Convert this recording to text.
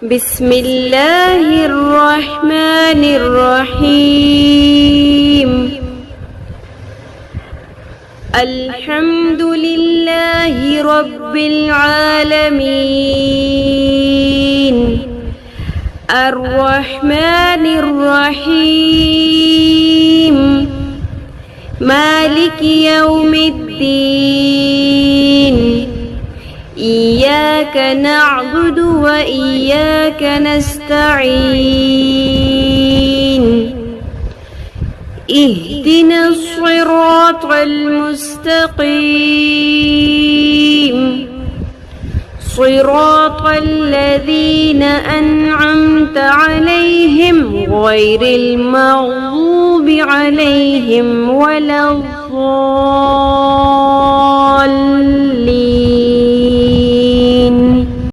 بسم الله الرحمن الرحيم. الحمد لله رب العالمين الرحمن الرحيم مالك يوم الدين. إياك نعبد وإياك نستعين. اهدنا الصراط المستقيم صراط الذين أنعمت عليهم غير المغضوب عليهم ولا الضالين.